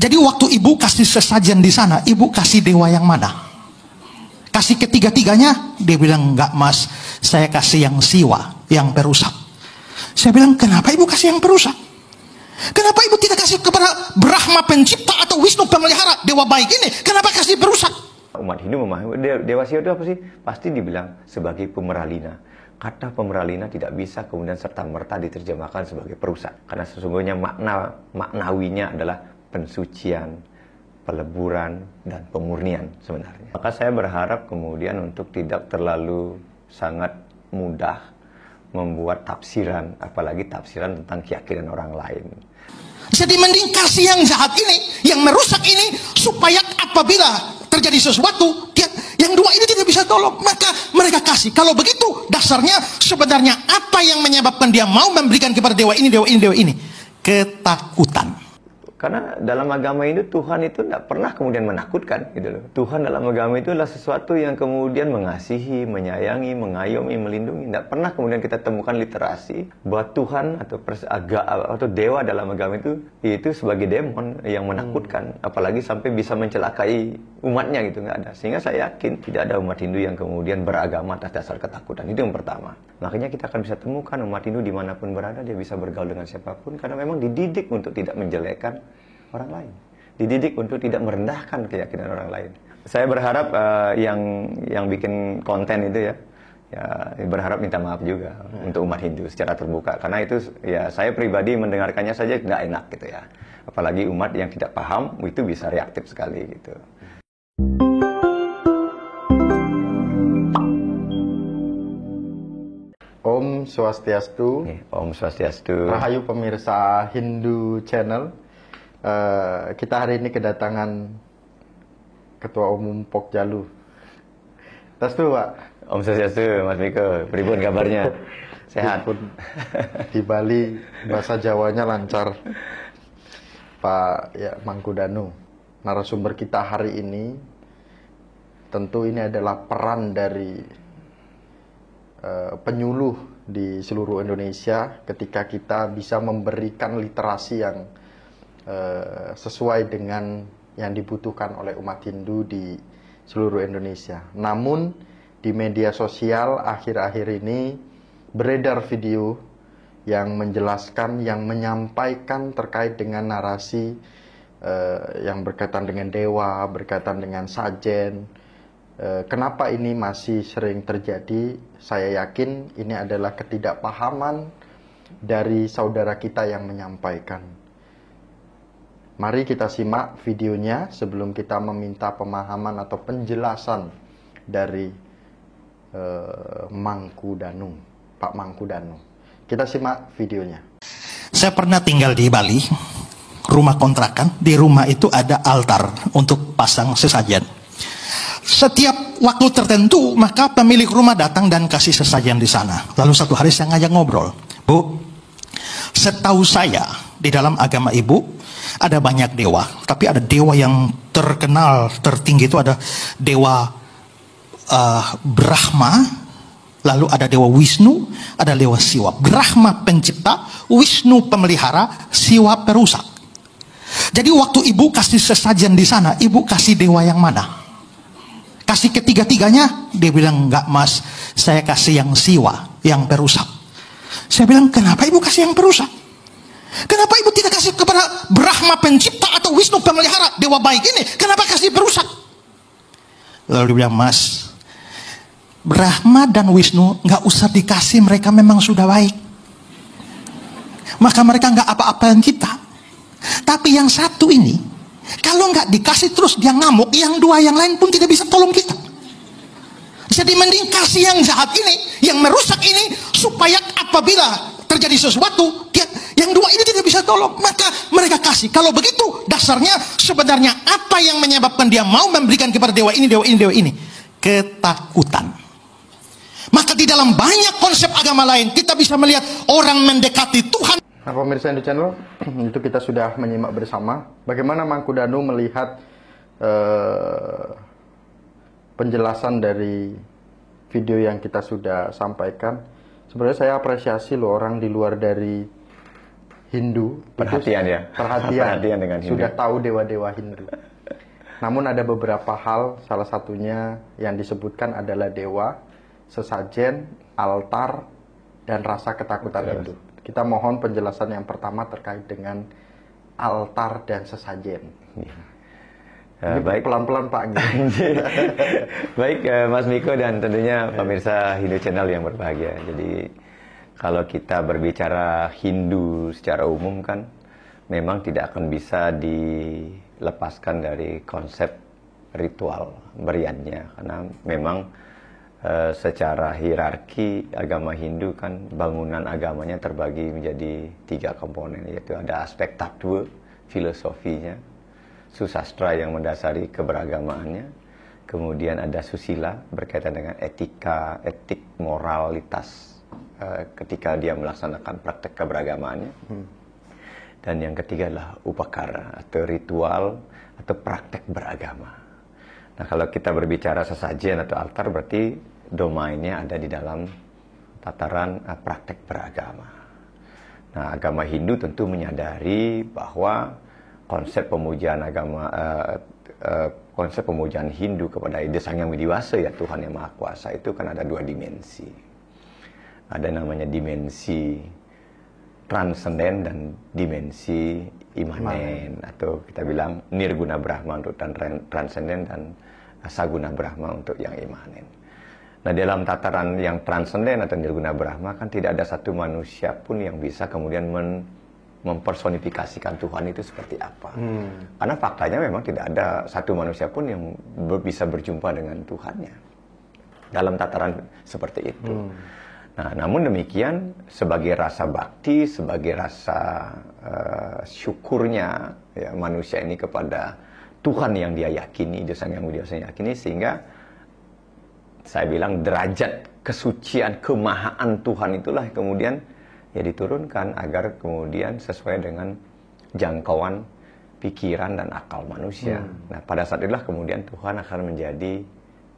Jadi waktu ibu kasih sesajen di sana, ibu kasih dewa yang mana? Kasih ketiga-tiganya? Dia bilang, enggak mas, saya kasih yang siwa, yang perusak. Saya bilang, kenapa ibu kasih yang perusak? Kenapa ibu tidak kasih kepada Brahma pencipta atau Wisnu pemelihara, dewa baik ini? Kenapa kasih perusak? Umat Hindu memahami dewa siwa itu apa sih? Pasti dibilang sebagai pemeralina. Kata pemeralina tidak bisa kemudian serta-merta diterjemahkan sebagai perusak. Karena sesungguhnya maknawinya adalah pensucian, peleburan, dan pemurnian sebenarnya. Maka saya berharap kemudian untuk tidak terlalu sangat mudah membuat tafsiran, apalagi tafsiran tentang keyakinan orang lain. Jadi mending kasih yang jahat ini, yang merusak ini, supaya apabila terjadi sesuatu, yang dua ini tidak bisa tolong, maka mereka kasih. Kalau begitu, dasarnya sebenarnya apa yang menyebabkan dia mau memberikan kepada dewa ini, dewa ini, dewa ini? Ketakutan. Karena dalam agama itu Tuhan itu tidak pernah kemudian menakutkan, gitu loh. Tuhan dalam agama itu adalah sesuatu yang kemudian mengasihi, menyayangi, mengayomi, melindungi. Tidak pernah kemudian kita temukan literasi bahwa Tuhan atau dewa dalam agama itu sebagai demon yang menakutkan, apalagi sampai bisa mencelakai umatnya gitu, nggak ada. Sehingga saya yakin tidak ada umat Hindu yang kemudian beragama atas dasar ketakutan. Itu yang pertama. Makanya kita akan bisa temukan umat Hindu dimanapun berada, dia bisa bergaul dengan siapapun karena memang dididik untuk tidak menjelekkan orang lain, dididik untuk tidak merendahkan keyakinan orang lain. Saya berharap yang bikin konten itu ya berharap minta maaf juga untuk umat Hindu secara terbuka, karena itu ya saya pribadi mendengarkannya saja nggak enak gitu ya, apalagi umat yang tidak paham itu bisa reaktif sekali gitu. Om Swastiastu. Om Swastiastu. Rahayu pemirsa Hindu Channel. Kita hari ini kedatangan Ketua Umum Pokjalu. Tastu, Pak. Om Swastiastu, Mas Miko. Pripun kabarnya? Sehat? Di Bali bahasa Jawanya lancar. Pak Mangkudanu. Narasumber kita hari ini tentu ini adalah peran dari penyuluh di seluruh Indonesia ketika kita bisa memberikan literasi yang sesuai dengan yang dibutuhkan oleh umat Hindu di seluruh Indonesia. Namun di media sosial akhir-akhir ini beredar video yang menjelaskan, yang menyampaikan terkait dengan narasi yang berkaitan dengan dewa, berkaitan dengan sajen. Kenapa ini masih sering terjadi? Saya yakin ini adalah ketidakpahaman dari saudara kita yang menyampaikan. Mari kita simak videonya sebelum kita meminta pemahaman atau penjelasan dari Mangkudanu, Pak Mangkudanu. Kita simak videonya. Saya pernah tinggal di Bali, rumah kontrakan. Di rumah itu ada altar untuk pasang sesajen. Setiap waktu tertentu, maka pemilik rumah datang dan kasih sesajen di sana. Lalu satu hari saya ngajak ngobrol. Bu, setahu saya di dalam agama ibu ada banyak dewa. Tapi ada dewa yang terkenal, tertinggi itu ada dewa Brahma. Lalu ada dewa Wisnu, ada dewa Siwa. Brahma pencipta, Wisnu pemelihara, Siwa perusak. Jadi waktu ibu kasih sesajen di sana, ibu kasih dewa yang mana? Kasih ketiga-tiganya? Dia bilang, enggak mas, saya kasih yang siwa, yang perusak. Saya bilang, kenapa ibu kasih yang perusak? Kenapa ibu tidak kasih kepada Brahma pencipta atau Wisnu pemelihara, dewa baik ini? Kenapa kasih perusak? Lalu dia bilang, mas, Brahma dan Wisnu nggak usah dikasih, mereka memang sudah baik. Maka mereka nggak apa-apaan kita. Tapi yang satu ini, kalau nggak dikasih terus dia ngamuk, yang dua yang lain pun tidak bisa tolong kita. Jadi mending kasih yang jahat ini, yang merusak ini, supaya apabila terjadi sesuatu, yang dua ini tidak bisa tolong, maka mereka kasih. Kalau begitu, dasarnya sebenarnya apa yang menyebabkan dia mau memberikan kepada dewa ini, dewa ini, dewa ini? Ketakutan. Maka di dalam banyak konsep agama lain, kita bisa melihat orang mendekati Tuhan. Nah, pemirsa Hindu Channel, itu kita sudah menyimak bersama bagaimana Mangkudanu melihat penjelasan dari video yang kita sudah sampaikan. Sebenarnya saya apresiasi loh orang di luar dari Hindu Perhatian itu ya. Perhatian dengan Hindu. Sudah tahu dewa-dewa Hindu. Namun ada beberapa hal, salah satunya yang disebutkan adalah dewa, sesajen, altar, dan rasa ketakutan Hindu. Kita mohon penjelasan yang pertama terkait dengan altar dan sesajen. Ini Baik. pelan-pelan Pak. Baik Mas Miko dan tentunya pemirsa Hindu Channel yang berbahagia. Jadi kalau kita berbicara Hindu secara umum kan memang tidak akan bisa dilepaskan dari konsep ritual beriannya, karena memang secara hierarki agama Hindu kan bangunan agamanya terbagi menjadi 3 komponen, yaitu ada aspek tattva, filosofinya, susastra yang mendasari keberagamaannya, kemudian ada susila berkaitan dengan etika, etik, moralitas ketika dia melaksanakan praktek keberagamaannya. Dan yang ketiga adalah upakara atau ritual atau praktek beragama. Nah, kalau kita berbicara sesajen atau altar berarti domainnya ada di dalam tataran praktek beragama. Nah, agama Hindu tentu menyadari bahwa konsep pemujaan konsep pemujaan Hindu kepada Ida Sang Yang Widiwasa, ya Tuhan Yang Maha Kuasa, itu kan ada 2 dimensi. Ada namanya dimensi transenden dan dimensi imanen, atau kita bilang nirguna Brahma untuk transenden dan saguna Brahma untuk yang imanen. Nah, dalam tataran yang transenden atau nirguna Brahma kan tidak ada satu manusia pun yang bisa kemudian mempersonifikasikan Tuhan itu seperti apa. Karena faktanya memang tidak ada satu manusia pun yang bisa berjumpa dengan Tuhannya dalam tataran seperti itu. Nah, namun demikian sebagai rasa bakti, sebagai rasa syukurnya ya, manusia ini kepada Tuhan yang dia yakini, Ida Sang Yang Widiwasa yakini, sehingga saya bilang derajat kesucian, kemahaan Tuhan itulah kemudian ya diturunkan agar kemudian sesuai dengan jangkauan pikiran dan akal manusia. Nah, pada saat itulah kemudian Tuhan akan menjadi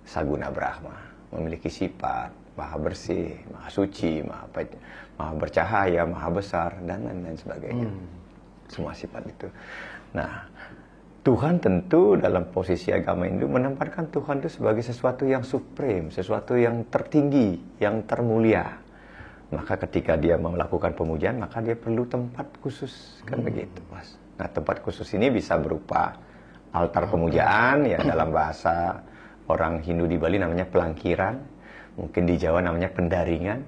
saguna Brahma, memiliki sifat maha bersih, maha suci, maha bercahaya, maha besar, dan lain-lain sebagainya. Semua sifat itu. Nah, Tuhan tentu dalam posisi agama Hindu menempatkan Tuhan itu sebagai sesuatu yang supreme, sesuatu yang tertinggi, yang termulia. Maka ketika dia melakukan pemujaan, maka dia perlu tempat khusus, kan begitu, Mas. Nah, tempat khusus ini bisa berupa altar pemujaan, ya dalam bahasa orang Hindu di Bali namanya pelangkiran, mungkin di Jawa namanya pendaringan,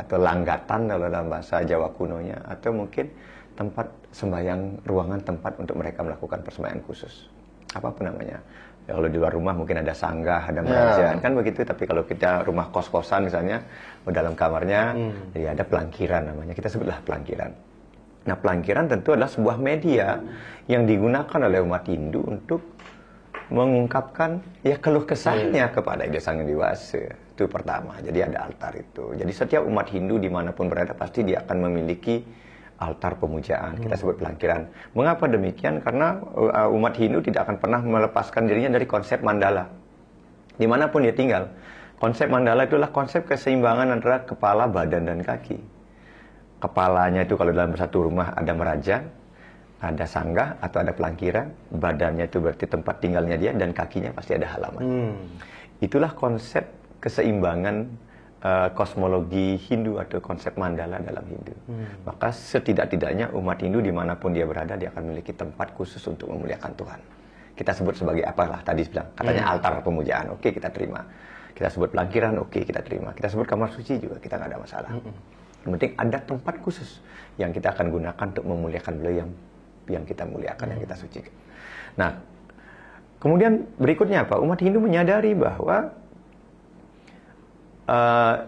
atau langgatan kalau dalam bahasa Jawa kunonya, atau mungkin tempat sembahyang, ruangan tempat untuk mereka melakukan persembahyaan khusus, apapun namanya. Ya, kalau di luar rumah mungkin ada sanggah, ada merajan, kan begitu. Tapi kalau kita rumah kos-kosan misalnya, dalam kamarnya, ya ada pelangkiran namanya. Kita sebutlah pelangkiran. Nah, pelangkiran tentu adalah sebuah media yang digunakan oleh umat Hindu untuk mengungkapkan ya keluh kesahnya kepada Ida Sang Yang Widiwasa. Itu pertama. Jadi ada altar itu. Jadi setiap umat Hindu dimanapun berada pasti dia akan memiliki altar pemujaan, kita sebut pelangkiran. Mengapa demikian? Karena umat Hindu tidak akan pernah melepaskan dirinya dari konsep mandala. Dimanapun dia tinggal, konsep mandala itulah konsep keseimbangan antara kepala, badan, dan kaki. Kepalanya itu kalau dalam satu rumah ada merajan, ada sanggah atau ada pelangkiran, badannya itu berarti tempat tinggalnya dia, dan kakinya pasti ada halaman. Itulah konsep keseimbangan kosmologi Hindu atau konsep mandala dalam Hindu. Maka setidak-tidaknya umat Hindu dimanapun dia berada, dia akan memiliki tempat khusus untuk memuliakan Tuhan. Kita sebut sebagai apalah tadi bilang, katanya altar pemujaan, oke kita terima. Kita sebut pelangkiran, oke kita terima. Kita sebut kamar suci juga, kita nggak ada masalah. Yang penting ada tempat khusus yang kita akan gunakan untuk memuliakan beliau yang kita muliakan, yang kita sucikan. Nah, kemudian berikutnya apa? Umat Hindu menyadari bahwa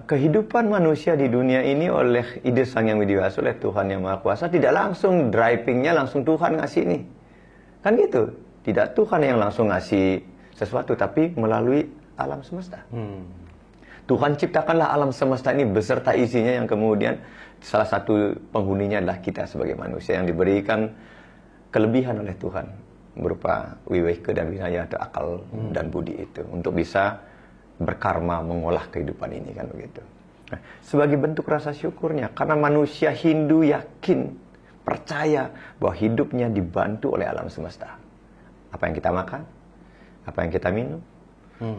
kehidupan manusia di dunia ini oleh Ida Sang Yang Widiwasa, oleh Tuhan Yang Maha Kuasa, tidak langsung drivingnya langsung Tuhan ngasih ini, kan gitu. Tidak Tuhan yang langsung ngasih sesuatu, tapi melalui alam semesta. Tuhan ciptakanlah alam semesta ini beserta isinya, yang kemudian salah satu penghuninya adalah kita sebagai manusia yang diberikan kelebihan oleh Tuhan berupa wiweka dan winaya atau akal dan budi itu untuk bisa berkarma mengolah kehidupan ini, kan begitu. Nah, sebagai bentuk rasa syukurnya, karena manusia Hindu yakin percaya bahwa hidupnya dibantu oleh alam semesta. Apa yang kita makan, apa yang kita minum,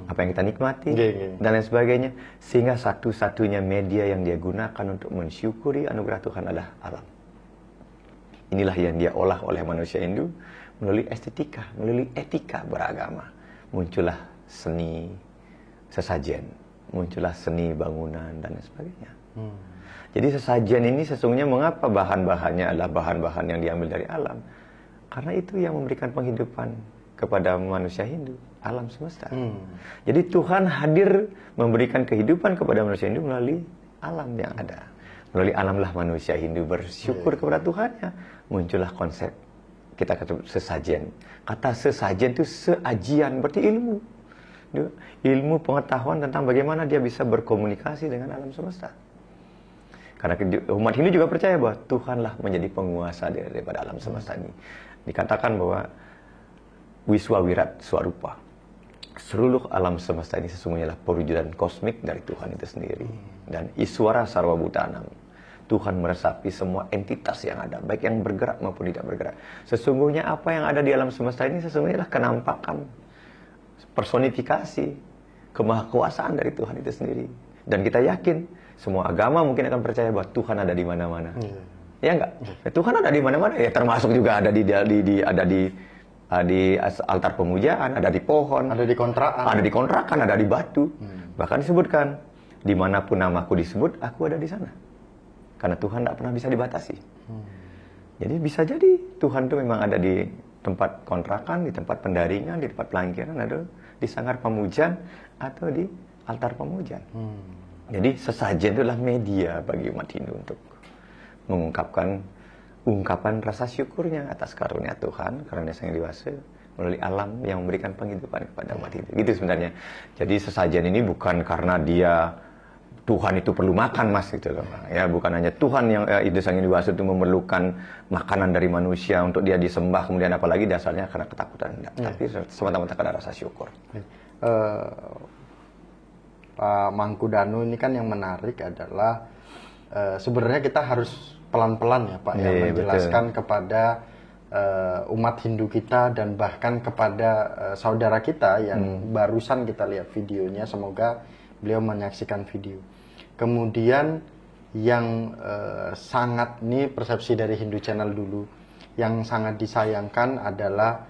apa yang kita nikmati, dan lain sebagainya. Sehingga satu-satunya media yang dia gunakan untuk mensyukuri anugerah Tuhan adalah alam. Inilah yang dia olah oleh manusia Hindu melalui estetika, melalui etika beragama. Muncullah seni sesajen, muncullah seni bangunan, dan lain sebagainya. Jadi sesajen ini sesungguhnya mengapa bahan-bahannya adalah bahan-bahan yang diambil dari alam? Karena itu yang memberikan penghidupan kepada manusia Hindu, alam semesta. Jadi Tuhan hadir memberikan kehidupan kepada manusia Hindu melalui alam yang ada. Melalui alamlah manusia Hindu bersyukur kepada Tuhannya. Muncullah konsep kita kata sesajen. Kata sesajen itu seajian, berarti ilmu. Ilmu pengetahuan tentang bagaimana dia bisa berkomunikasi dengan alam semesta. Karena umat Hindu juga percaya bahwa Tuhanlah menjadi penguasa daripada alam semesta ini. Dikatakan bahwa Wiswa Wirat Swarupa, seluruh alam semesta ini sesungguhnya adalah perwujudan kosmik dari Tuhan itu sendiri. Dan Iswara Sarwa Bhutanam, Tuhan meresapi semua entitas yang ada, baik yang bergerak maupun tidak bergerak. Sesungguhnya apa yang ada di alam semesta ini sesungguhnya adalah kenampakan, personifikasi, kemahakuasaan dari Tuhan itu sendiri. Dan kita yakin semua agama mungkin akan percaya bahwa Tuhan ada di mana-mana. Ya enggak? Tuhan ada di mana-mana. Ya termasuk juga ada di altar pemujaan, ada di pohon, ada di kontrakan, ada di batu. Bahkan disebutkan, dimanapun namaku disebut, aku ada di sana. Karena Tuhan tidak pernah bisa dibatasi. Jadi bisa jadi Tuhan itu memang ada di tempat kontrakan, di tempat pendaringan, di tempat pelangkiran, ada di sanggar pemujaan atau di altar pemujaan. Jadi sesajen itu adalah media bagi umat Hindu untuk mengungkapkan ungkapan rasa syukurnya atas karunia Tuhan karena Sang Hyang Widi Wasa melalui alam yang memberikan penghidupan kepada umat Hindu. Gitu sebenarnya. Jadi sesajen ini bukan karena dia Tuhan itu perlu makan, Mas, gitu loh. Ya, bukan hanya Tuhan yang itu Sang Hyang Widi Wasa itu memerlukan makanan dari manusia untuk dia disembah, kemudian apalagi dasarnya karena ketakutan, enggak. Tapi semata-mata karena rasa syukur. Pak Mangkudanu, ini kan yang menarik adalah sebenarnya kita harus pelan-pelan ya Pak, yang menjelaskan betul. Kepada umat Hindu kita dan bahkan kepada saudara kita yang barusan kita lihat videonya, semoga beliau menyaksikan video. Kemudian yang sangat, ini persepsi dari Hindu Channel dulu, yang sangat disayangkan adalah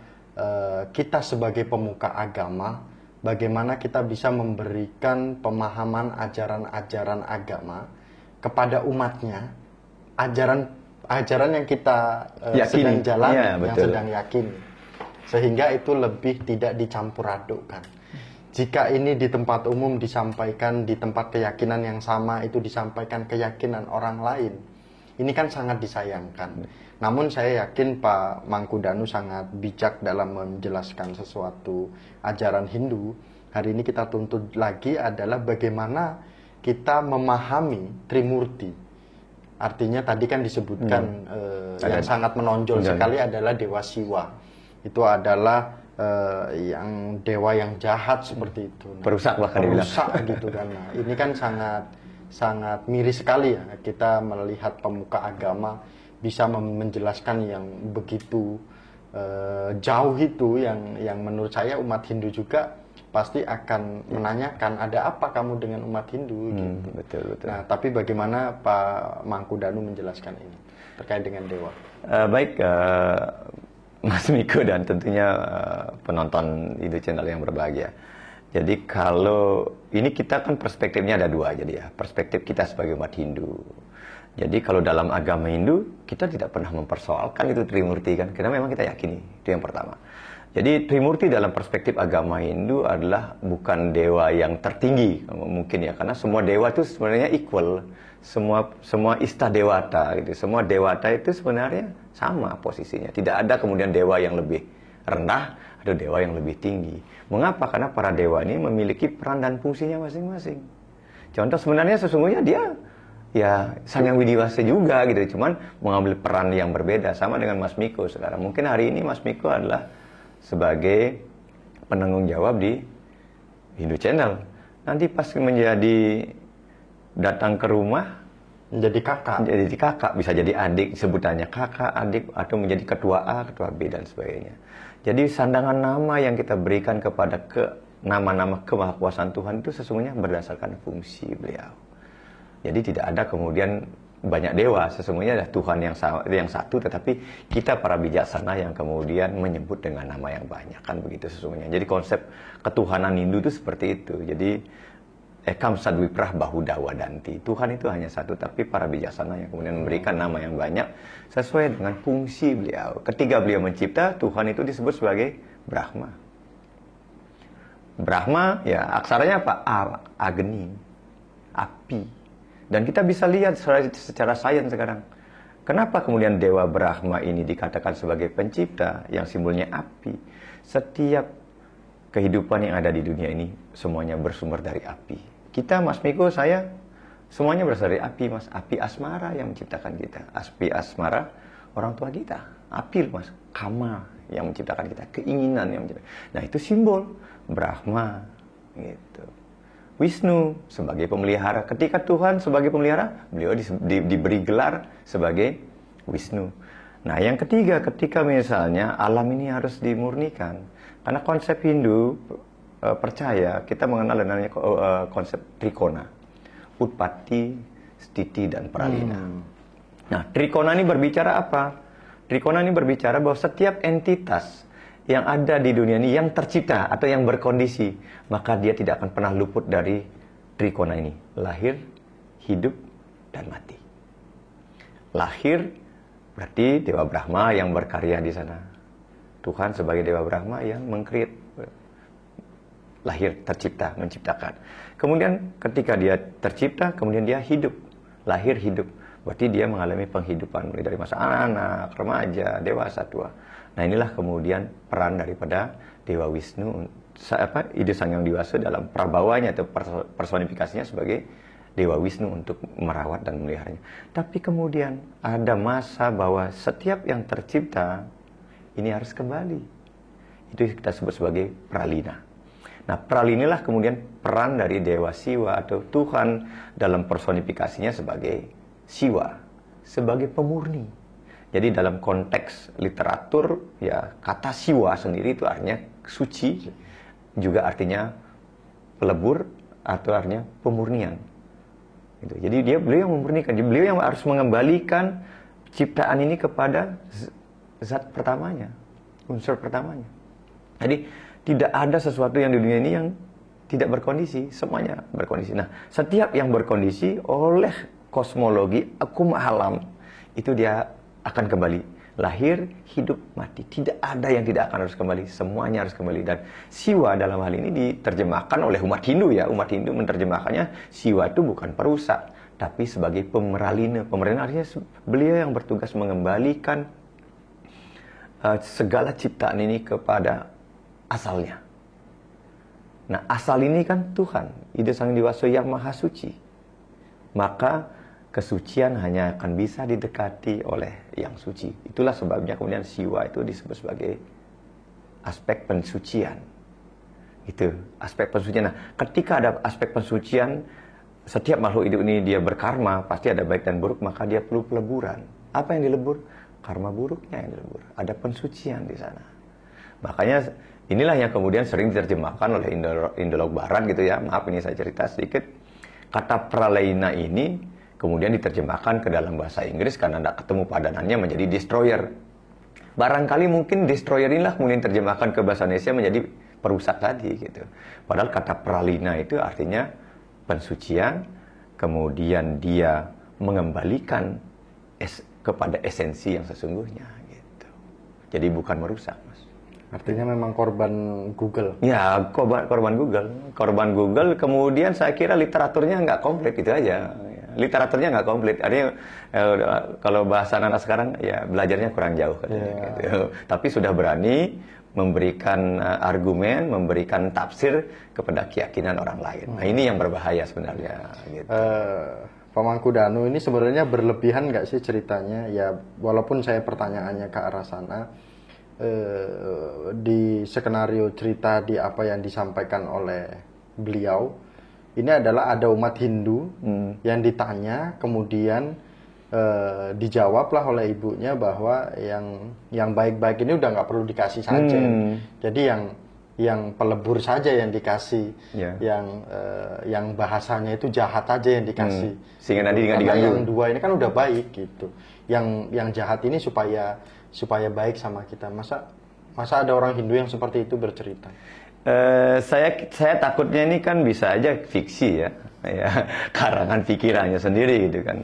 kita sebagai pemuka agama, bagaimana kita bisa memberikan pemahaman ajaran-ajaran agama kepada umatnya, ajaran yang kita sedang jalani, yang sedang yakin, sehingga itu lebih tidak dicampur adukkan. Jika ini di tempat umum disampaikan, di tempat keyakinan yang sama itu disampaikan keyakinan orang lain, ini kan sangat disayangkan. Namun saya yakin Pak Mangkudanu sangat bijak dalam menjelaskan sesuatu ajaran Hindu. Hari ini kita tuntut lagi adalah bagaimana kita memahami Trimurti. Artinya tadi kan disebutkan yang sangat menonjol sekali adalah Dewa Siwa. Itu adalah yang dewa yang jahat seperti itu. Perusak bahkan dibilang. Perusak gitu kan. Nah, ini kan sangat miris sekali ya kita melihat pemuka agama bisa menjelaskan yang begitu jauh itu, yang menurut saya umat Hindu juga pasti akan menanyakan ada apa kamu dengan umat Hindu gitu. Betul. Nah, tapi bagaimana Pak Mangkudanu menjelaskan ini terkait dengan dewa? Baik, Mas Miko dan tentunya penonton Hindu Channel yang berbahagia. Jadi kalau ini kita kan perspektifnya ada dua, jadi ya perspektif kita sebagai umat Hindu. Jadi kalau dalam agama Hindu kita tidak pernah mempersoalkan itu Trimurti kan, karena memang kita yakini itu yang pertama. Jadi Trimurti dalam perspektif agama Hindu adalah bukan dewa yang tertinggi mungkin ya, karena semua dewa itu sebenarnya equal, semua ista dewata gitu, semua dewata itu sebenarnya sama posisinya. Tidak ada kemudian dewa yang lebih rendah, ada dewa yang lebih tinggi. Mengapa? Karena para dewa ini memiliki peran dan fungsinya masing-masing. Contoh sebenarnya sesungguhnya dia ya Sang Hyang Widi Wasa juga gitu, cuman mengambil peran yang berbeda, sama dengan Mas Miko sekarang. Mungkin hari ini Mas Miko adalah sebagai penanggung jawab di Hindu Channel. Nanti pas menjadi datang ke rumah Menjadi kakak. Jadi kakak, bisa jadi adik, sebutannya kakak, adik, atau menjadi ketua A, ketua B, dan sebagainya. Jadi sandangan nama yang kita berikan kepada nama-nama kemahakuasaan Tuhan itu sesungguhnya berdasarkan fungsi beliau. Jadi tidak ada kemudian banyak dewa, sesungguhnya ada Tuhan yang satu, tetapi kita para bijaksana yang kemudian menyebut dengan nama yang banyak, kan begitu sesungguhnya. Jadi konsep ketuhanan Hindu itu seperti itu. Jadi Ekam Sadwiprah Bahuda Wadanti. Tuhan itu hanya satu, tapi para bijaksana yang kemudian memberikan nama yang banyak sesuai dengan fungsi beliau. Ketika beliau mencipta, Tuhan itu disebut sebagai Brahma. Brahma, ya aksaranya apa? Agni, api. Dan kita bisa lihat secara sains sekarang. Kenapa kemudian Dewa Brahma ini dikatakan sebagai pencipta yang simbolnya api? Setiap kehidupan yang ada di dunia ini semuanya bersumber dari api. Kita, Mas Miko, saya, semuanya berasal dari api, Mas. Api asmara yang menciptakan kita. Api asmara orang tua kita. Api, Mas. Kama yang menciptakan kita. Keinginan yang menciptakan. Nah, itu simbol Brahma. Gitu. Wisnu sebagai pemelihara. Ketika Tuhan sebagai pemelihara, beliau diberi gelar sebagai Wisnu. Nah, yang ketiga, ketika misalnya alam ini harus dimurnikan. Karena konsep Hindu percaya, kita mengenal dengan konsep trikona. Utpatti, Stiti, dan Pralina. Nah, trikona ini berbicara apa? Trikona ini berbicara bahwa setiap entitas yang ada di dunia ini, yang tercipta atau yang berkondisi, maka dia tidak akan pernah luput dari trikona ini. Lahir, hidup, dan mati. Lahir berarti Dewa Brahma yang berkarya di sana. Tuhan sebagai Dewa Brahma yang meng-create, lahir, tercipta, menciptakan. Kemudian ketika dia tercipta, kemudian dia hidup. Lahir, hidup. Berarti dia mengalami penghidupan mulai dari masa anak, remaja, dewasa, tua. Nah, inilah kemudian peran daripada Dewa Wisnu, Ide Sang Hyang Diwasa dalam prabawanya atau personifikasinya sebagai Dewa Wisnu untuk merawat dan memeliharanya. Tapi kemudian ada masa bahwa setiap yang tercipta ini harus kembali. Itu kita sebut sebagai pralina. Nah, pralinilah kemudian peran dari Dewa Siwa atau Tuhan dalam personifikasinya sebagai Siwa, sebagai pemurni. Jadi dalam konteks literatur, ya kata Siwa sendiri itu artinya suci, juga artinya pelebur atau artinya pemurnian. Gitu. Jadi beliau yang memurnikan, jadi beliau yang harus mengembalikan ciptaan ini kepada zat pertamanya, unsur pertamanya. Jadi tidak ada sesuatu yang di dunia ini yang tidak berkondisi, semuanya berkondisi. Nah, setiap yang berkondisi oleh kosmologi akum alam itu dia akan kembali. Lahir, hidup, mati. Tidak ada yang tidak akan harus kembali. Semuanya harus kembali. Dan Siwa dalam hal ini diterjemahkan oleh umat Hindu ya. Umat Hindu menerjemahkannya Siwa itu bukan perusak, tapi sebagai pemeralina. Pemeralina artinya beliau yang bertugas mengembalikan segala ciptaan ini kepada asalnya. Nah, asal ini kan Tuhan, Ide Sang Diwasa yang Maha Suci. Maka kesucian hanya akan bisa didekati oleh yang suci. Itulah sebabnya kemudian Siwa itu disebut sebagai aspek pensucian. Itu aspek pensucian. Nah, ketika ada aspek pensucian, setiap makhluk hidup ini dia berkarma, pasti ada baik dan buruk, maka dia perlu peleburan. Apa yang dilebur? Karma buruknya yang dilebur. Ada pensucian di sana. Makanya inilah yang kemudian sering diterjemahkan oleh Indolog Barat gitu ya. Maaf ini saya cerita sedikit. Kata pralaina ini kemudian diterjemahkan ke dalam bahasa Inggris karena tidak ketemu padanannya menjadi destroyer. Barangkali mungkin destroyer inilah kemudian terjemahkan ke bahasa Indonesia menjadi perusak tadi gitu. Padahal kata pralina itu artinya pensucian, kemudian dia mengembalikan kepada esensi yang sesungguhnya gitu. Jadi bukan merusak, Mas. Artinya memang korban Google. Ya, korban Google. Korban Google, kemudian saya kira literaturnya nggak komplit, itu aja. Literaturnya nggak komplit. Artinya kalau bahasa anak sekarang, ya belajarnya kurang jauh. Gitu. Tapi sudah berani memberikan argumen, memberikan tafsir kepada keyakinan orang lain. Nah, ini yang berbahaya sebenarnya. Gitu. Pak Mangkudanu, ini sebenarnya berlebihan nggak sih ceritanya? Ya, walaupun saya pertanyaannya ke arah sana. Di skenario cerita di apa yang disampaikan oleh beliau ini adalah ada umat Hindu yang ditanya, kemudian dijawablah oleh ibunya bahwa yang baik-baik ini udah nggak perlu dikasih saja. Jadi yang pelebur saja yang dikasih, yang bahasanya itu jahat aja yang dikasih. Sehingga nanti nggak Karena diganggu. yang dua ini kan udah baik gitu. Yang jahat ini supaya baik sama kita. Masa ada orang Hindu yang seperti itu bercerita? Saya takutnya ini kan bisa aja fiksi ya, karangan pikirannya sendiri gitu kan.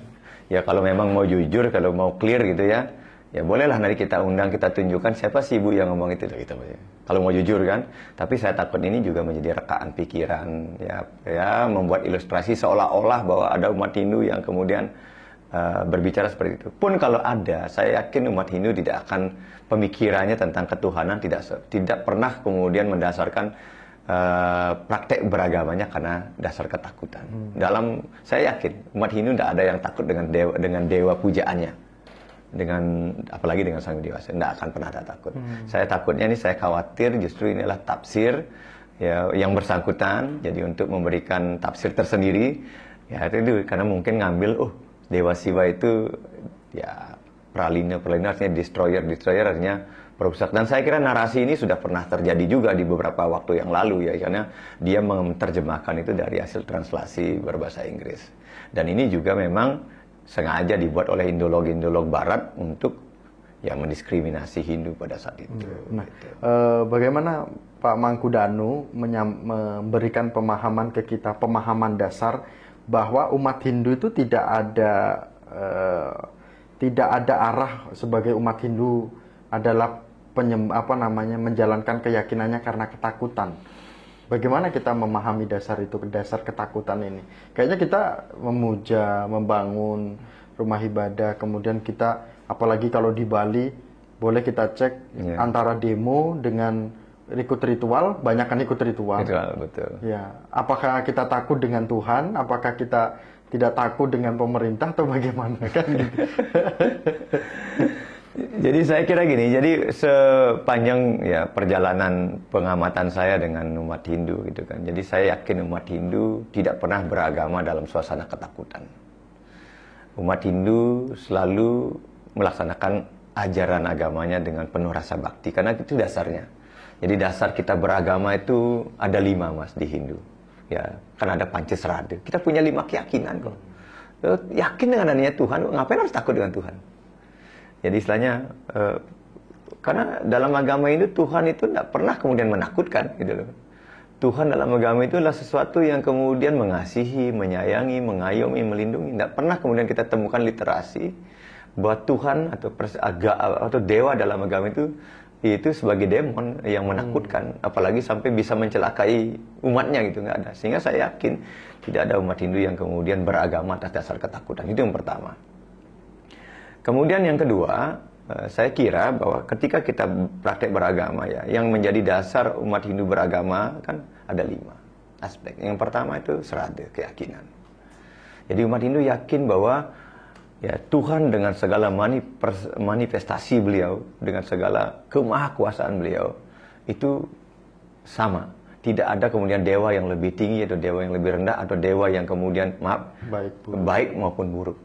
Ya kalau memang mau jujur, kalau mau clear gitu ya bolehlah nanti kita undang, kita tunjukkan siapa sih ibu yang ngomong itu gitu. Kalau mau jujur kan, tapi saya takut ini juga menjadi rekaan pikiran ya membuat ilustrasi seolah-olah bahwa ada umat Hindu yang kemudian berbicara seperti itu. Pun kalau ada, saya yakin umat Hindu tidak akan pemikirannya tentang ketuhanan tidak pernah kemudian mendasarkan praktek beragamanya karena dasar ketakutan. Saya yakin umat Hindu tidak ada yang takut dengan dewa pujaannya, apalagi dengan sang dewa, tidak akan pernah ada takut. Saya takutnya ini, saya khawatir justru inilah tafsir yang bersangkutan. Jadi untuk memberikan tafsir tersendiri, itu karena mungkin ngambil dewa Siwa itu pralina artinya destroyer artinya perusak. Dan saya kira narasi ini sudah pernah terjadi juga di beberapa waktu yang lalu karena dia menerjemahkan itu dari hasil translasi berbahasa Inggris. Dan ini juga memang sengaja dibuat oleh indolog barat untuk mendiskriminasi Hindu pada saat itu. Nah, bagaimana Pak Mangkudanu memberikan pemahaman ke kita, pemahaman dasar bahwa umat Hindu itu tidak ada arah sebagai umat Hindu adalah menjalankan keyakinannya karena ketakutan. Bagaimana kita memahami dasar ketakutan ini? Kayaknya kita memuja, membangun rumah ibadah, kemudian kita, apalagi kalau di Bali, boleh kita cek antara demo dengan ikut ritual, banyakkan ikut ritual. Betul. Ya, apakah kita takut dengan Tuhan? Apakah kita tidak takut dengan pemerintah atau bagaimana kan? Jadi saya kira gini, jadi sepanjang perjalanan pengamatan saya dengan umat Hindu gitu kan. Jadi saya yakin umat Hindu tidak pernah beragama dalam suasana ketakutan. Umat Hindu selalu melaksanakan ajaran agamanya dengan penuh rasa bakti, karena itu dasarnya. Jadi dasar kita beragama itu ada 5 Mas di Hindu. Kan ada Pancasrada. Kita punya 5 keyakinan kok. Yakin dengan adanya Tuhan, ngapain harus takut dengan Tuhan? Jadi istilahnya, karena dalam agama ini Tuhan itu tidak pernah kemudian menakutkan gitu loh. Tuhan dalam agama itu adalah sesuatu yang kemudian mengasihi, menyayangi, mengayomi, melindungi. Tidak pernah kemudian kita temukan literasi bahwa Tuhan atau dewa dalam agama itu sebagai demon yang menakutkan, apalagi sampai bisa mencelakai umatnya gitu, nggak ada. Sehingga saya yakin tidak ada umat Hindu yang kemudian beragama atas dasar ketakutan. Itu yang pertama. Kemudian yang kedua, saya kira bahwa ketika kita praktek beragama yang menjadi dasar umat Hindu beragama kan ada 5 aspek. Yang pertama itu serada, keyakinan. Jadi umat Hindu yakin bahwa Tuhan dengan segala manifestasi beliau, dengan segala kemahakuasaan beliau itu sama. Tidak ada kemudian dewa yang lebih tinggi atau dewa yang lebih rendah atau dewa yang kemudian baik maupun buruk.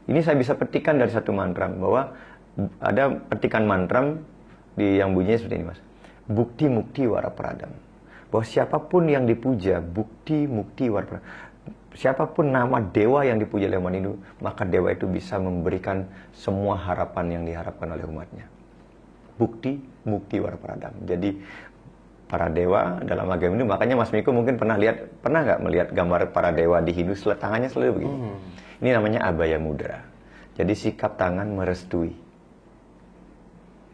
Ini saya bisa petikan dari satu mantra, bahwa ada petikan mantra yang bunyinya seperti ini Mas. Bukti mukti wara pradam. Bahwa siapapun yang dipuja, bukti mukti wara pradam. Siapapun nama dewa yang dipuja oleh umat Hindu, maka dewa itu bisa memberikan semua harapan yang diharapkan oleh umatnya. Bukti mukti wara pradam. Jadi para dewa dalam agama Hindu, makanya Mas Miko mungkin pernah nggak melihat gambar para dewa di Hindu, tangannya selalu begini. Ini namanya abaya mudra. Jadi sikap tangan merestui,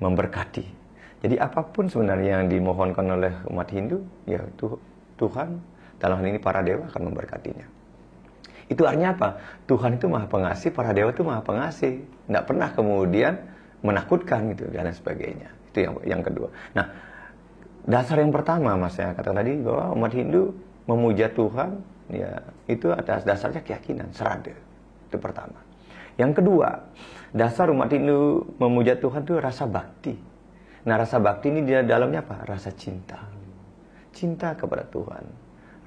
memberkati. Jadi apapun sebenarnya yang dimohonkan oleh umat Hindu, Tuhan dalam hal ini para dewa akan memberkatinya. Itu artinya apa? Tuhan itu maha pengasih, para dewa itu maha pengasih. Tidak pernah kemudian menakutkan gitu dan sebagainya. Itu yang kedua. Nah, dasar yang pertama Mas saya kata tadi bahwa umat Hindu memuja Tuhan, itu atas dasarnya keyakinan, serada. Itu pertama. Yang kedua, dasar umat Hindu memuja Tuhan itu rasa bakti. Nah, rasa bakti ini di dalamnya apa? Rasa cinta. Cinta kepada Tuhan.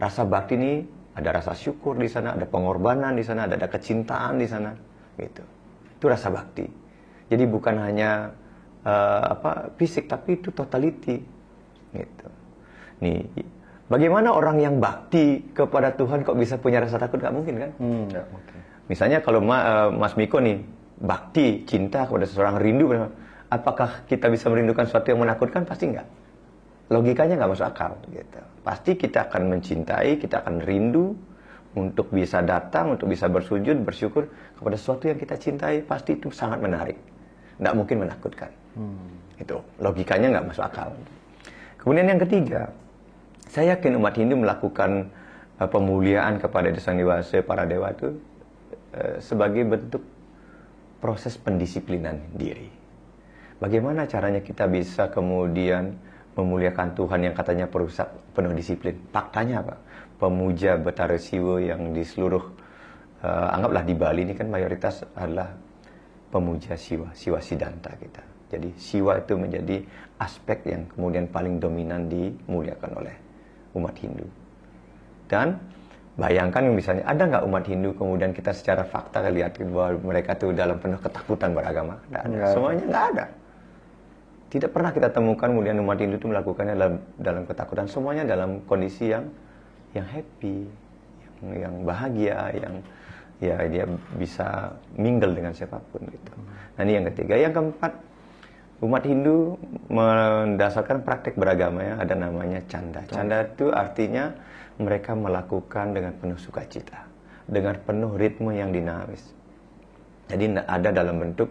Rasa bakti ini ada rasa syukur di sana, ada pengorbanan di sana, ada kecintaan di sana, gitu. Itu rasa bakti. Jadi bukan hanya fisik, tapi itu totality, gitu. Nih, bagaimana orang yang bakti kepada Tuhan kok bisa punya rasa takut? Gak mungkin kan? Nggak mungkin. Misalnya kalau Mas Miko nih bakti, cinta kepada seseorang, rindu, apakah kita bisa merindukan sesuatu yang menakutkan? Pasti enggak. Logikanya nggak masuk akal, gitu. Pasti kita akan mencintai, kita akan rindu untuk bisa datang, untuk bisa bersujud, bersyukur kepada sesuatu yang kita cintai. Pasti itu sangat menarik, nggak mungkin menakutkan. Itu logikanya nggak masuk akal. Kemudian yang ketiga, saya yakin umat Hindu melakukan pemuliaan kepada desa dewasa, para dewa itu sebagai bentuk proses pendisiplinan diri. Bagaimana caranya kita bisa kemudian memuliakan Tuhan yang katanya perusak penuh disiplin? Faktanya apa? Pemuja Betara Siwa yang di seluruh, anggaplah di Bali ini kan mayoritas adalah pemuja Siwa, Siwa Siddhanta kita. Jadi Siwa itu menjadi aspek yang kemudian paling dominan dimuliakan oleh umat Hindu. Dan bayangkan misalnya, ada nggak umat Hindu kemudian kita secara fakta lihat bahwa mereka itu dalam penuh ketakutan beragama? Nggak ada. Semuanya nggak ada. Tidak pernah kita temukan kemudian umat Hindu itu melakukannya dalam ketakutan. Semuanya dalam kondisi yang happy, yang bahagia, yang ya dia bisa mingle dengan siapapun gitu. Nah ini yang ketiga. Yang keempat, umat Hindu mendasarkan praktek beragamanya ada namanya canda. Canda itu artinya mereka melakukan dengan penuh sukacita, dengan penuh ritme yang dinamis. Jadi ada dalam bentuk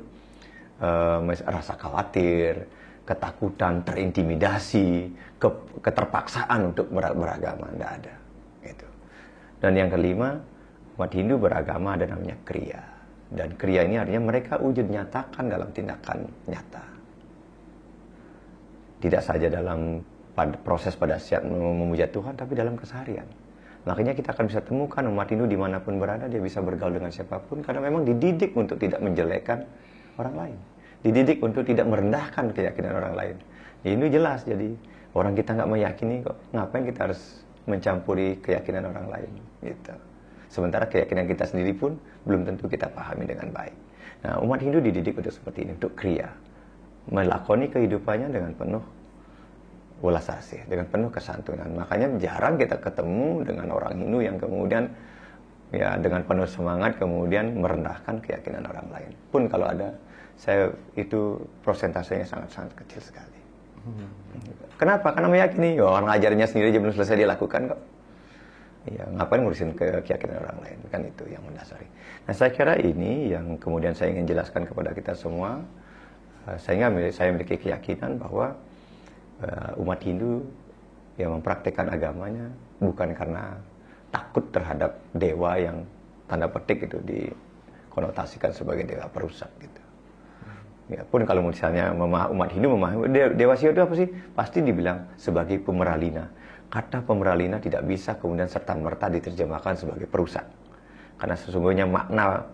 rasa khawatir, ketakutan, terintimidasi, keterpaksaan untuk beragama, tidak ada. Gitu. Dan yang kelima, umat Hindu beragama ada namanya kriya. Dan kriya ini artinya mereka wujud nyatakan dalam tindakan nyata. Tidak saja dalam proses pada saat memuja Tuhan, tapi dalam keseharian. Makanya kita akan bisa temukan umat Hindu dimanapun berada, dia bisa bergaul dengan siapapun, karena memang dididik untuk tidak menjelekkan orang lain. Dididik untuk tidak merendahkan keyakinan orang lain. Ini jelas, jadi orang kita nggak meyakini kok, ngapain kita harus mencampuri keyakinan orang lain, gitu. Sementara keyakinan kita sendiri pun belum tentu kita pahami dengan baik. Nah, umat Hindu dididik untuk seperti ini, untuk kriya, melakoni kehidupannya dengan penuh welas asih, dengan penuh kesantunan. Makanya jarang kita ketemu dengan orang Hindu yang kemudian ya dengan penuh semangat kemudian merendahkan keyakinan orang lain. Pun kalau ada, saya itu persentasenya sangat-sangat kecil sekali. Kenapa? Karena meyakini orang ngajarnya sendiri aja belum selesai dilakukan kok. Ya, ngapain ngurusin keyakinan orang lain, kan itu yang mendasari. Nah, saya kira ini yang kemudian saya ingin jelaskan kepada kita semua. Saya memiliki keyakinan bahwa umat Hindu yang mempraktekkan agamanya bukan karena takut terhadap dewa yang tanda petik itu dikonotasikan sebagai dewa perusak gitu. Ya, pun kalau misalnya umat Hindu memahami dewa Siwa itu apa sih? Pasti dibilang sebagai pemeralina. Kata pemeralina tidak bisa kemudian serta-merta diterjemahkan sebagai perusak. Karena sesungguhnya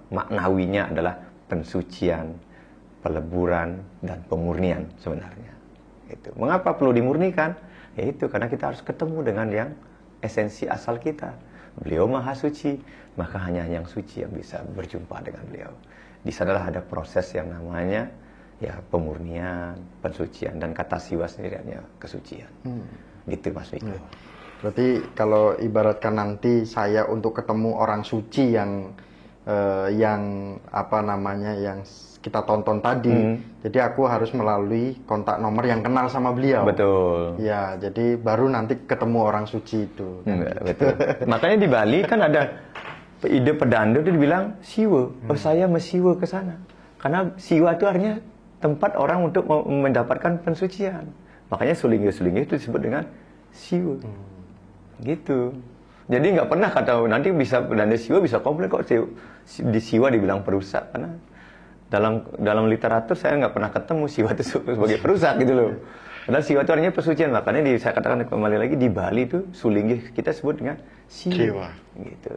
maknawinya adalah pensucian, peleburan, dan pemurnian sebenarnya. Itu. Mengapa perlu dimurnikan? Yaitu karena kita harus ketemu dengan yang esensi asal kita. Beliau maha suci, maka hanya yang suci yang bisa berjumpa dengan beliau. Di sanalah ada proses yang namanya ya pemurnian, pensucian, dan kata Siwa sendiri hanya kesucian. Gitu Mas Miko. Berarti kalau ibaratkan nanti saya untuk ketemu orang suci yang apa namanya yang kita tonton tadi, jadi aku harus melalui kontak nomor yang kenal sama beliau. Betul. Ya, jadi baru nanti ketemu orang suci itu. Betul. Makanya di Bali kan ada ide pedandu itu dibilang Siwa. Oh, saya mesiwa ke sana. Karena Siwa itu artinya tempat orang untuk mendapatkan pensucian. Makanya sulingnya itu disebut dengan Siwa. Gitu. Jadi nggak pernah kata nanti bisa pedanda Siwa bisa komplain kok di Siwa dibilang perusak, karena dalam literatur saya nggak pernah ketemu Siwa itu sebagai perusak gitu loh. Karena Siwa itu artinya pesucian. Makanya saya katakan kembali lagi di Bali itu sulingnya kita sebut dengan Siwa. Gitu.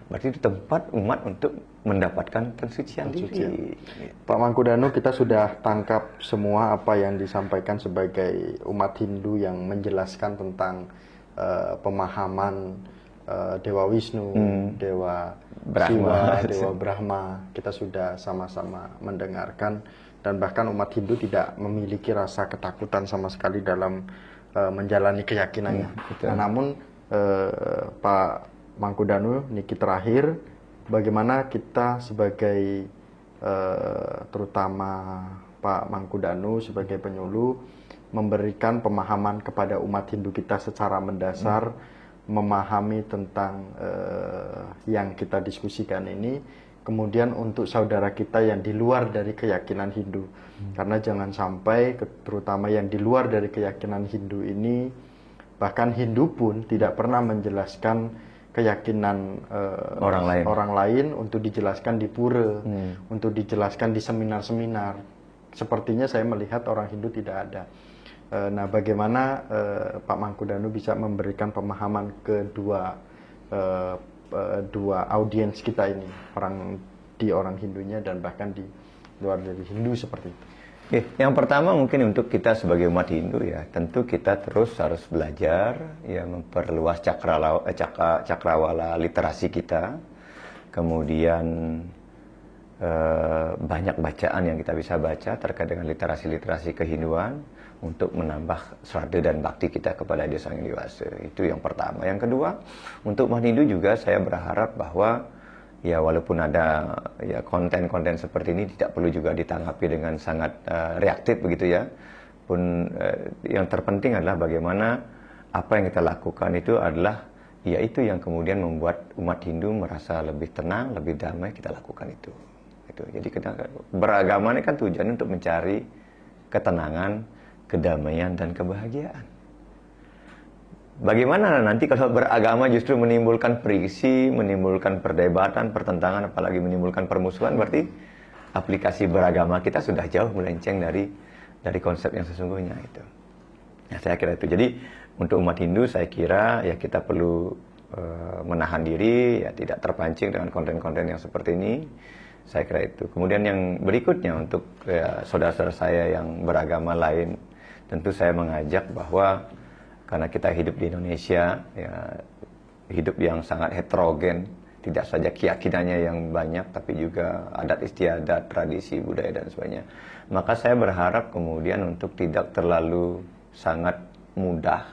Berarti itu tempat umat untuk mendapatkan pensucian diri. Pak Mangkudano, kita sudah tangkap semua apa yang disampaikan sebagai umat Hindu yang menjelaskan tentang pemahaman Dewa Wisnu, Dewa Brahma. Siwa, Dewa Brahma, kita sudah sama-sama mendengarkan, dan bahkan umat Hindu tidak memiliki rasa ketakutan sama sekali dalam menjalani keyakinannya. Nah, namun Pak Mangkudanu, niki terakhir, bagaimana kita sebagai terutama Pak Mangkudanu sebagai penyuluh memberikan pemahaman kepada umat Hindu kita secara mendasar, memahami tentang yang kita diskusikan ini, kemudian untuk saudara kita yang di luar dari keyakinan Hindu, karena jangan sampai terutama yang di luar dari keyakinan Hindu ini, bahkan Hindu pun tidak pernah menjelaskan keyakinan orang lain untuk dijelaskan di pura, untuk dijelaskan di seminar-seminar. Sepertinya saya melihat orang Hindu tidak ada. Nah, bagaimana Pak Mangkudanu bisa memberikan pemahaman ke dua audiens kita ini, orang Hindunya dan bahkan di luar dari Hindu seperti itu. Yang pertama mungkin untuk kita sebagai umat Hindu ya, tentu kita terus harus belajar ya, memperluas cakrawala literasi kita, kemudian banyak bacaan yang kita bisa baca terkait dengan literasi kehinduan untuk menambah sraddha dan bakti kita kepada Desa Sang Hyang Widi Wasa. Itu yang pertama. Yang kedua, untuk umat Hindu juga saya berharap bahwa ya walaupun ada ya konten-konten seperti ini tidak perlu juga ditanggapi dengan sangat reaktif begitu ya. Pun yang terpenting adalah bagaimana apa yang kita lakukan itu adalah ya itu yang kemudian membuat umat Hindu merasa lebih tenang, lebih damai, kita lakukan itu. Jadi kita beragama ini kan tujuannya untuk mencari ketenangan, kedamaian dan kebahagiaan. Bagaimana nanti kalau beragama justru menimbulkan friksi, menimbulkan perdebatan, pertentangan, apalagi menimbulkan permusuhan, berarti aplikasi beragama kita sudah jauh melenceng dari konsep yang sesungguhnya itu. Nah, saya kira itu. Jadi untuk umat Hindu saya kira ya kita perlu menahan diri, ya tidak terpancing dengan konten-konten yang seperti ini. Saya kira itu. Kemudian yang berikutnya untuk ya, saudara-saudara saya yang beragama lain, tentu saya mengajak bahwa karena kita hidup di Indonesia, ya, hidup yang sangat heterogen, tidak saja keyakinannya yang banyak, tapi juga adat istiadat, tradisi, budaya, dan sebagainya. Maka saya berharap kemudian untuk tidak terlalu sangat mudah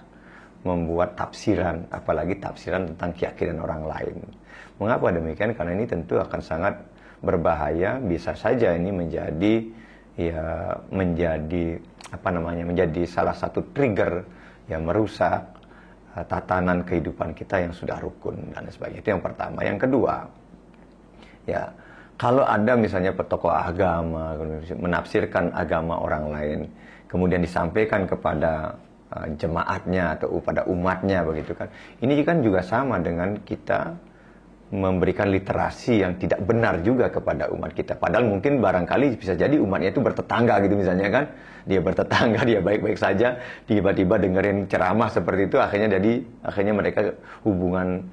membuat tafsiran, apalagi tafsiran tentang keyakinan orang lain. Mengapa demikian? Karena ini tentu akan sangat berbahaya, bisa saja ini menjadi menjadi salah satu trigger yang merusak tatanan kehidupan kita yang sudah rukun dan sebagainya. Itu yang pertama. Yang kedua, ya kalau ada misalnya tokoh agama menafsirkan agama orang lain, kemudian disampaikan kepada jemaatnya atau pada umatnya begitu kan. Ini kan juga sama dengan kita memberikan literasi yang tidak benar juga kepada umat kita. Padahal mungkin barangkali bisa jadi umatnya itu bertetangga gitu misalnya kan. Dia bertetangga, dia baik-baik saja, tiba-tiba dengerin ceramah seperti itu, akhirnya mereka hubungan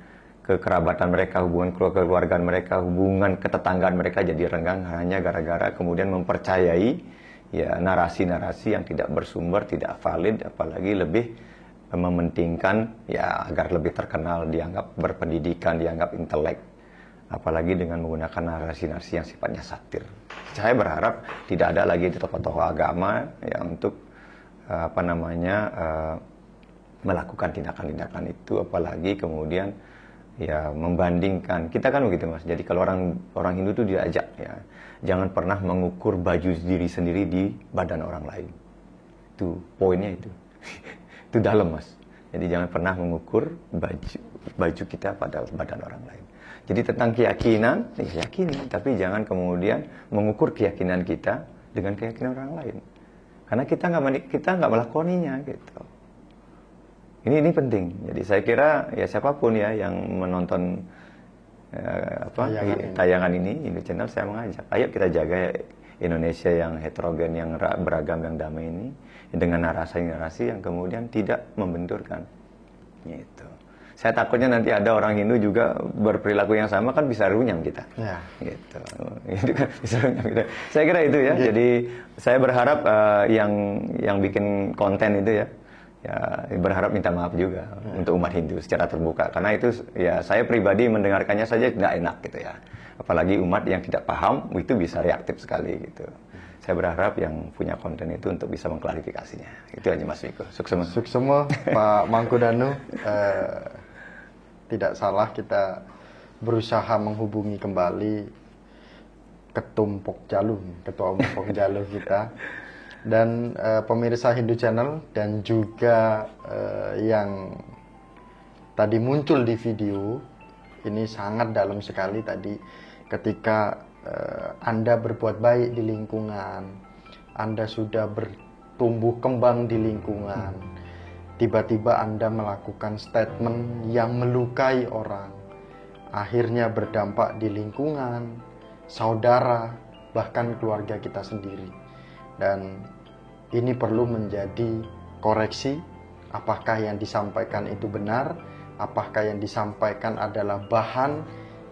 kekerabatan mereka, hubungan keluargaan mereka, hubungan ketetanggaan mereka jadi renggang hanya gara-gara kemudian mempercayai ya narasi-narasi yang tidak bersumber, tidak valid, apalagi lebih mementingkan ya agar lebih terkenal, dianggap berpendidikan, dianggap intelek, apalagi dengan menggunakan narasi-narasi yang sifatnya satir. Saya berharap tidak ada lagi tokoh-tokoh agama ya untuk melakukan tindakan-tindakan itu, apalagi kemudian ya membandingkan. Kita kan begitu Mas. Jadi kalau orang Hindu itu diajak ya jangan pernah mengukur baju diri sendiri di badan orang lain. Itu poinnya itu. Itu dalam Mas. Jadi jangan pernah mengukur baju kita pada badan orang lain. Jadi tentang keyakinan, ya yakini, tapi jangan kemudian mengukur keyakinan kita dengan keyakinan orang lain. Karena kita nggak melakoninya gitu. Ini penting. Jadi saya kira ya siapapun ya yang menonton tayangan ini Channel, saya mengajak, ayo kita jaga Indonesia yang heterogen, yang beragam, yang damai ini dengan narasi-narasi yang kemudian tidak membenturkan. Gitu. Saya takutnya nanti ada orang Hindu juga berperilaku yang sama, kan bisa runyam kita. Ya. Gitu. Itu kan bisa runyam kita. Saya kira itu ya. Jadi saya berharap yang bikin konten itu ya, ya berharap minta maaf juga untuk umat Hindu secara terbuka, karena itu ya saya pribadi mendengarkannya saja tidak enak gitu ya, apalagi umat yang tidak paham itu bisa reaktif sekali gitu. Saya berharap yang punya konten itu untuk bisa mengklarifikasinya. Itu aja Mas Miko. Suksema. Suksema Pak Mangkudanu, tidak salah kita berusaha menghubungi kembali Ketum Pokjalu, Ketua Umum Pokjalu kita, dan pemirsa Hindu Channel, dan juga yang tadi muncul di video ini sangat dalam sekali tadi ketika Anda berbuat baik di lingkungan, Anda sudah bertumbuh kembang di lingkungan, tiba-tiba Anda melakukan statement yang melukai orang, akhirnya berdampak di lingkungan, saudara, bahkan keluarga kita sendiri. Dan ini perlu menjadi koreksi, apakah yang disampaikan itu benar, apakah yang disampaikan adalah bahan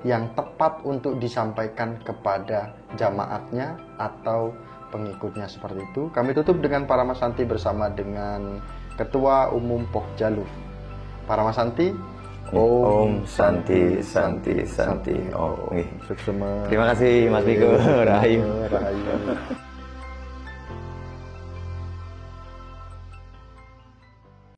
yang tepat untuk disampaikan kepada jamaatnya atau pengikutnya, seperti itu. Kami tutup dengan Paramasanti bersama dengan Ketua Umum Pokjalu. Paramasanti, Om Santi Santi Santi. Oh, Suksema. terima kasih Mas Miko. Rahayu. Rahayu.